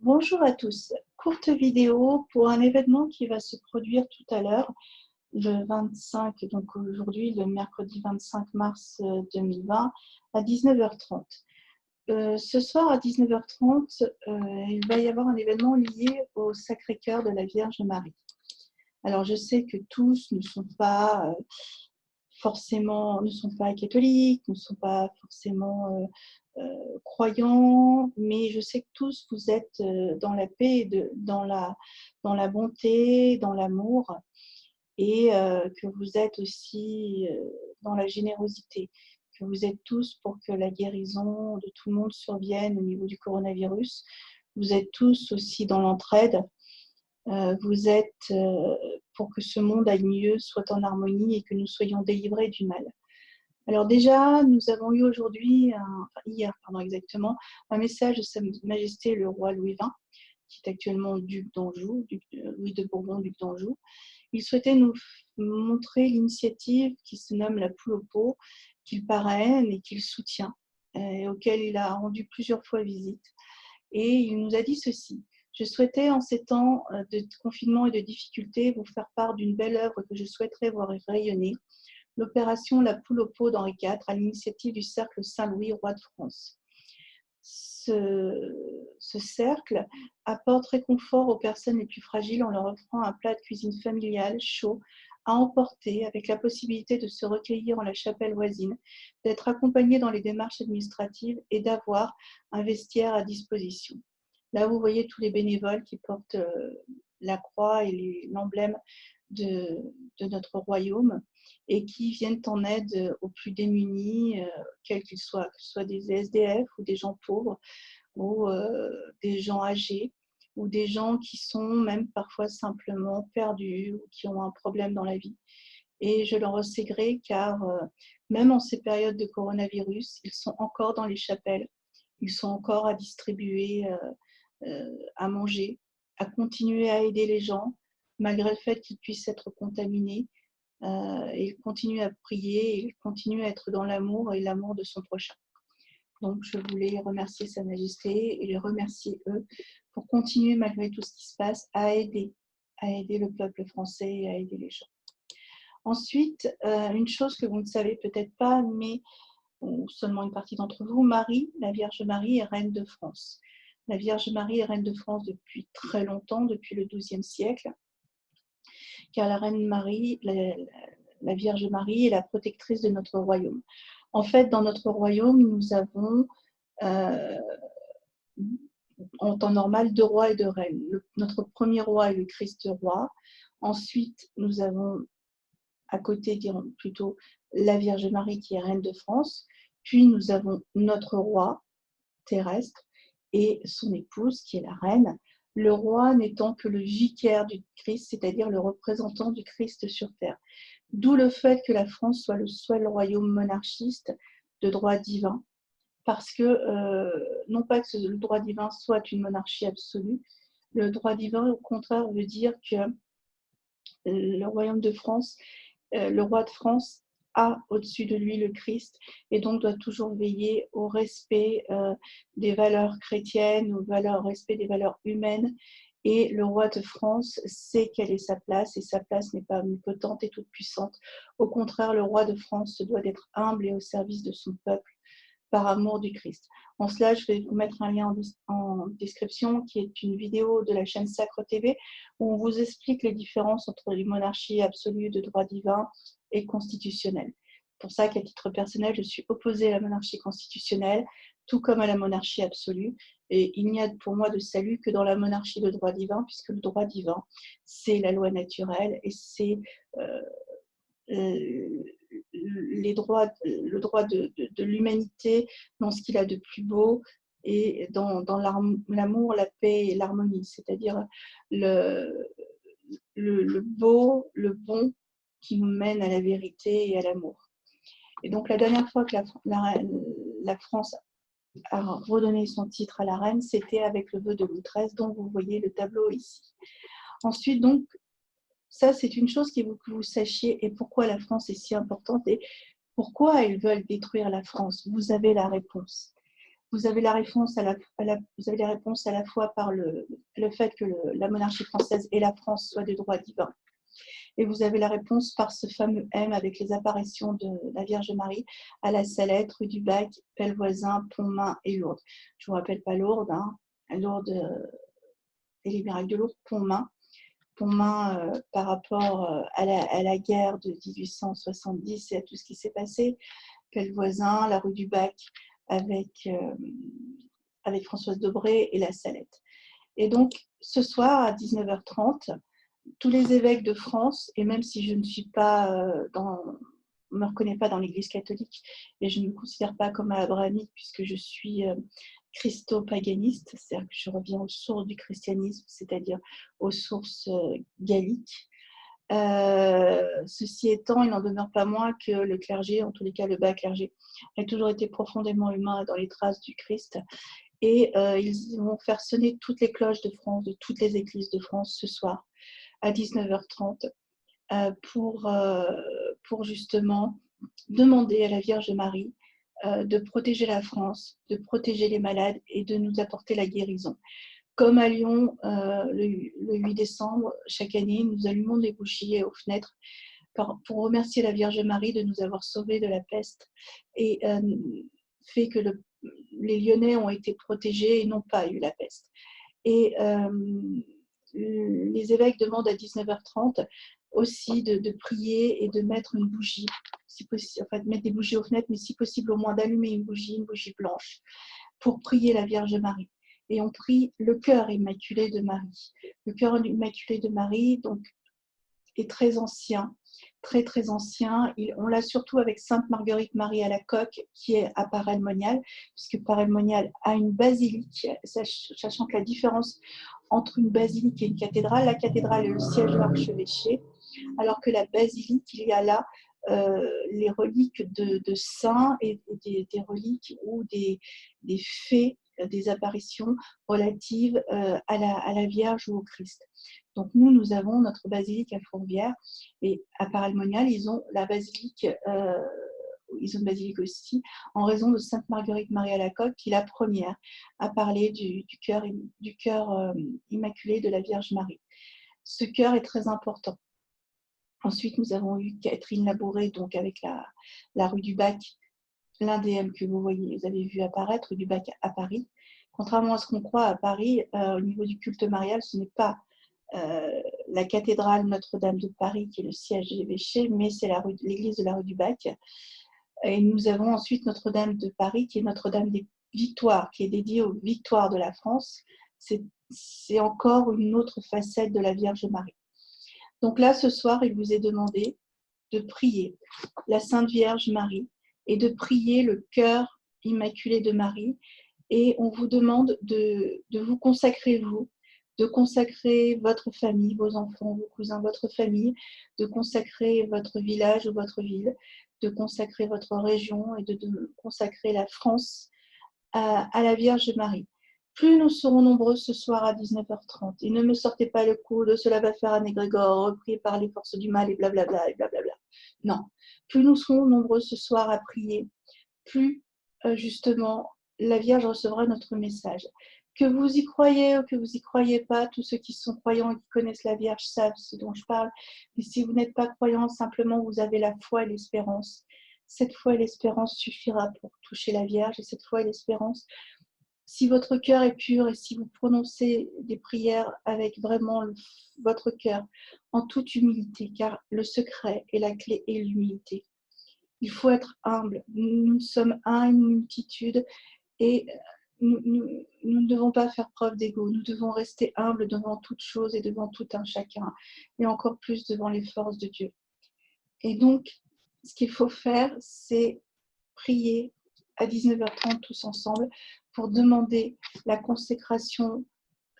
Bonjour à tous. Courte vidéo pour un événement qui va se produire tout à l'heure, le 25, donc aujourd'hui, le mercredi 25 mars 2020, à 19h30. Ce soir à 19h30, il va y avoir un événement lié au Sacré-Cœur de la Vierge Marie. Alors je sais que tous ne sont pas forcément, ne sont pas catholiques, ne sont pas forcément croyants, mais je sais que tous vous êtes dans la paix, dans la bonté, dans l'amour, et que vous êtes aussi dans la générosité, que vous êtes tous pour que la guérison de tout le monde survienne au niveau du coronavirus. Vous êtes tous aussi dans l'entraide. Vous êtes pour que ce monde aille mieux, soit en harmonie et que nous soyons délivrés du mal. Alors déjà, nous avons eu aujourd'hui, hier exactement, un message de Sa Majesté le roi Louis XX, qui est actuellement duc d'Anjou, Louis de Bourbon, duc d'Anjou. Il souhaitait nous montrer l'initiative qui se nomme la poule au pot, qu'il parraine et qu'il soutient, et auquel il a rendu plusieurs fois visite. Et il nous a dit ceci: je souhaitais, en ces temps de confinement et de difficultés, vous faire part d'une belle œuvre que je souhaiterais voir rayonner, l'opération La Poule au pot d'Henri IV, à l'initiative du Cercle Saint-Louis, roi de France. Ce cercle apporte réconfort aux personnes les plus fragiles en leur offrant un plat de cuisine familiale, chaud, à emporter, avec la possibilité de se recueillir en la chapelle voisine, d'être accompagné dans les démarches administratives et d'avoir un vestiaire à disposition. Là, vous voyez tous les bénévoles qui portent la croix et l'emblème de notre royaume et qui viennent en aide aux plus démunis, quels qu'ils soient, que ce soit des SDF ou des gens pauvres ou des gens âgés ou des gens qui sont même parfois simplement perdus ou qui ont un problème dans la vie. Et je leur sais gré car même en ces périodes de coronavirus, ils sont encore dans les chapelles, ils sont encore à distribuer à manger, à continuer à aider les gens, malgré le fait qu'ils puissent être contaminés. Il continue à prier, il continue à être dans l'amour et l'amour de son prochain. Donc, je voulais remercier Sa Majesté et les remercier eux pour continuer, malgré tout ce qui se passe, à aider le peuple français et à aider les gens. Ensuite, une chose que vous ne savez peut-être pas, mais seulement une partie d'entre vous, Marie, la Vierge Marie, est reine de France. La Vierge Marie est reine de France depuis très longtemps, depuis le XIIe siècle, car la reine Marie, la Vierge Marie, est la protectrice de notre royaume. En fait, dans notre royaume, nous avons en temps normal 2 rois et 2 reines. Notre premier roi est le Christ roi. Ensuite, nous avons à côté, dirons plutôt, la Vierge Marie qui est reine de France. Puis nous avons notre roi terrestre et son épouse qui est la reine. Le roi n'étant que le vicaire du Christ, c'est-à-dire le représentant du Christ sur terre. D'où le fait que la France soit le seul royaume monarchiste de droit divin, parce que non pas que le droit divin soit une monarchie absolue, le droit divin au contraire veut dire que le royaume de France, le roi de France a au-dessus de lui le Christ et donc doit toujours veiller au respect des valeurs chrétiennes, au respect des valeurs humaines. Et le roi de France sait quelle est sa place et sa place n'est pas omnipotente et toute puissante. Au contraire, le roi de France se doit d'être humble et au service de son peuple par amour du Christ. En cela, je vais vous mettre un lien en description qui est une vidéo de la chaîne Sacre TV où on vous explique les différences entre les monarchies absolues de droit divin et constitutionnelles. Pour ça qu'à titre personnel, je suis opposée à la monarchie constitutionnelle, tout comme à la monarchie absolue. Et il n'y a pour moi de salut que dans la monarchie de droit divin, puisque le droit divin, c'est la loi naturelle et c'est le droit de l'humanité dans ce qu'il a de plus beau et dans l'amour, la paix et l'harmonie, c'est-à-dire le beau, le bon qui nous mène à la vérité et à l'amour. Et donc la dernière fois que la France a redonné son titre à la reine, c'était avec le vœu de Louis XIII, dont vous voyez le tableau ici. Ensuite, donc, ça, c'est une chose que vous sachiez et pourquoi la France est si importante et pourquoi ils veulent détruire la France. Vous avez la réponse. Vous avez la réponse vous avez les réponses à la fois par le fait que la monarchie française et la France soient de droit divin. Et vous avez la réponse par ce fameux M avec les apparitions de la Vierge Marie à la Salette, rue du Bac, Pellevoisin, Pontmain et Lourdes. Je ne vous rappelle pas Lourdes, hein. Lourdes et les miracles de Lourdes, Pontmain. Pontmain par rapport à la guerre de 1870 et à tout ce qui s'est passé. Pellevoisin, la rue du Bac avec Françoise Debré et la Salette. Et donc, ce soir à 19h30, tous les évêques de France, et même si je ne suis pas me reconnais pas dans l'Église catholique et je ne me considère pas comme abrahamique puisque je suis christo-paganiste, c'est-à-dire que je reviens aux sources du christianisme, c'est-à-dire aux sources galliques. Ceci étant, il n'en demeure pas moins que le clergé, en tous les cas le bas clergé, a toujours été profondément humain dans les traces du Christ. Et ils vont faire sonner toutes les cloches de France, de toutes les églises de France ce soir à 19h30 pour justement demander à la Vierge Marie de protéger la France, de protéger les malades et de nous apporter la guérison. Comme à Lyon, le 8 décembre, chaque année, nous allumons des bougies aux fenêtres pour remercier la Vierge Marie de nous avoir sauvés de la peste et fait que les Lyonnais ont été protégés et n'ont pas eu la peste. Et les évêques demandent à 19h30 aussi de prier et de mettre une bougie, si possible, enfin de mettre des bougies aux fenêtres, mais si possible au moins d'allumer une bougie blanche, pour prier la Vierge Marie. Et on prie le cœur immaculé de Marie. Le cœur immaculé de Marie donc, est très ancien, très très ancien. On l'a surtout avec Sainte Marguerite Marie à la Coque, qui est à Paray-le-Monial, puisque Paray-le-Monial a une basilique, sachant que la différence entre une basilique et une cathédrale, la cathédrale est le siège de l'archevêché, alors que la basilique, il y a là les reliques de saints et des reliques ou des faits, des apparitions relatives à la Vierge ou au Christ. Donc nous avons notre basilique à Fourvière et à Paray-le-Monial, ils ont la basilique, ils ont une basilique aussi, en raison de Sainte Marguerite Marie à la Coque, qui est la première à parler du cœur immaculé de la Vierge Marie. Ce cœur est très important. Ensuite, nous avons eu Catherine Labouré, donc avec la rue du Bac, l'INDM que vous avez vu apparaître, rue du Bac à Paris. Contrairement à ce qu'on croit à Paris, au niveau du culte marial, ce n'est pas la cathédrale Notre-Dame de Paris qui est le siège des évêchés, mais c'est l'église de la rue du Bac. Et nous avons ensuite Notre-Dame de Paris, qui est Notre-Dame des Victoires, qui est dédiée aux victoires de la France. C'est encore une autre facette de la Vierge Marie. Donc là, ce soir, il vous est demandé de prier la Sainte Vierge Marie et de prier le cœur immaculé de Marie. Et on vous demande de vous consacrer, de consacrer votre famille, vos enfants, vos cousins, votre famille, de consacrer votre village ou votre ville, de consacrer votre région et de consacrer la France à la Vierge Marie. Plus nous serons nombreux ce soir à 19h30, et ne me sortez pas le coup de cela va faire un égrégore repris par les forces du mal et blablabla et blablabla. Non, plus nous serons nombreux ce soir à prier, plus justement la Vierge recevra notre message. Que vous y croyez ou que vous y croyez pas, tous ceux qui sont croyants et qui connaissent la Vierge savent ce dont je parle. Mais si vous n'êtes pas croyant, simplement vous avez la foi et l'espérance. Cette foi et l'espérance suffira pour toucher la Vierge, et cette foi et l'espérance, si votre cœur est pur et si vous prononcez des prières avec vraiment votre cœur en toute humilité, car le secret et la clé est l'humilité. Il faut être humble. Nous sommes une multitude et nous ne devons pas faire preuve d'ego. Nous devons rester humbles devant toute chose et devant tout un chacun, et encore plus devant les forces de Dieu. Et donc, ce qu'il faut faire, c'est prier à 19h30 tous ensemble pour demander la consécration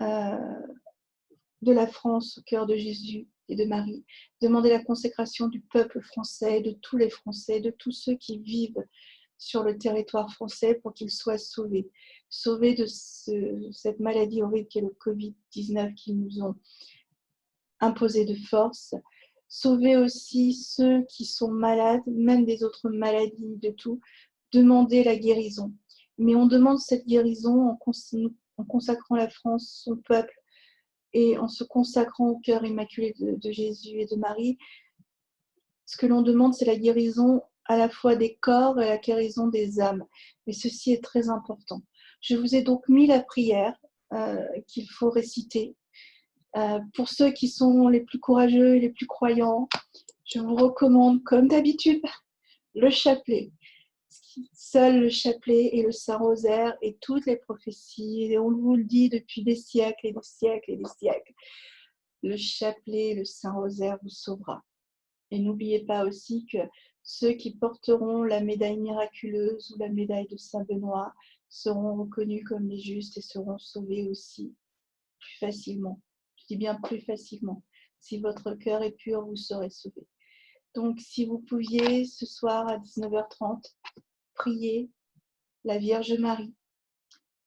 de la France au cœur de Jésus et de Marie, demander la consécration du peuple français, de tous les Français, de tous ceux qui vivent sur le territoire français pour qu'ils soient sauvés de cette maladie horrible qui est le Covid-19 qu'ils nous ont imposé de force, sauver aussi ceux qui sont malades, même des autres maladies, de tout, demander la guérison. mais on demande cette guérison en consacrant la France, son peuple, et en se consacrant au cœur immaculé de Jésus et de Marie. Ce que l'on demande, c'est la guérison à la fois des corps et la guérison des âmes. Et ceci est très important. Je vous ai donc mis la prière qu'il faut réciter. Pour ceux qui sont les plus courageux et les plus croyants, je vous recommande, comme d'habitude, le chapelet. Seul le chapelet et le Saint-Rosaire et toutes les prophéties, et on vous le dit depuis des siècles et des siècles et des siècles, le chapelet et le Saint-Rosaire vous sauvera. Et n'oubliez pas aussi que ceux qui porteront la médaille miraculeuse ou la médaille de Saint-Benoît seront reconnus comme les justes et seront sauvés aussi plus facilement. Je dis bien plus facilement. Si votre cœur est pur, vous serez sauvés. Donc, si vous pouviez, ce soir à 19h30, prier la Vierge Marie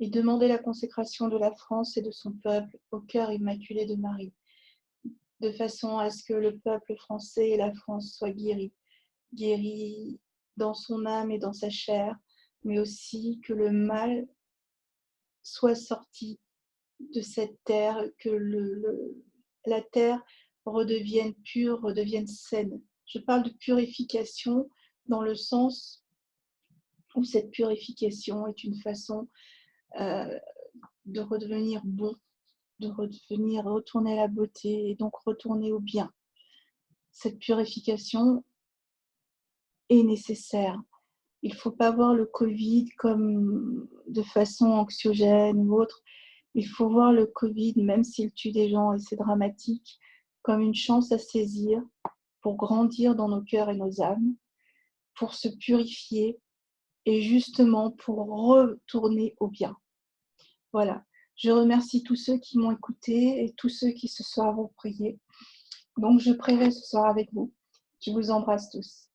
et demander la consécration de la France et de son peuple au cœur immaculé de Marie, de façon à ce que le peuple français et la France soient guéris dans son âme et dans sa chair, mais aussi que le mal soit sorti de cette terre, que la terre redevienne pure, redevienne saine. Je parle de purification dans le sens où cette purification est une façon de redevenir bon, de redevenir, retourner à la beauté et donc retourner au bien. Cette purification est nécessaire. Il ne faut pas voir le Covid comme de façon anxiogène ou autre. Il faut voir le Covid, même s'il tue des gens et c'est dramatique, comme une chance à saisir pour grandir dans nos cœurs et nos âmes, pour se purifier et justement pour retourner au bien. Voilà. Je remercie tous ceux qui m'ont écouté et tous ceux qui ce soir vont prier. Donc je prierai ce soir avec vous. Je vous embrasse tous.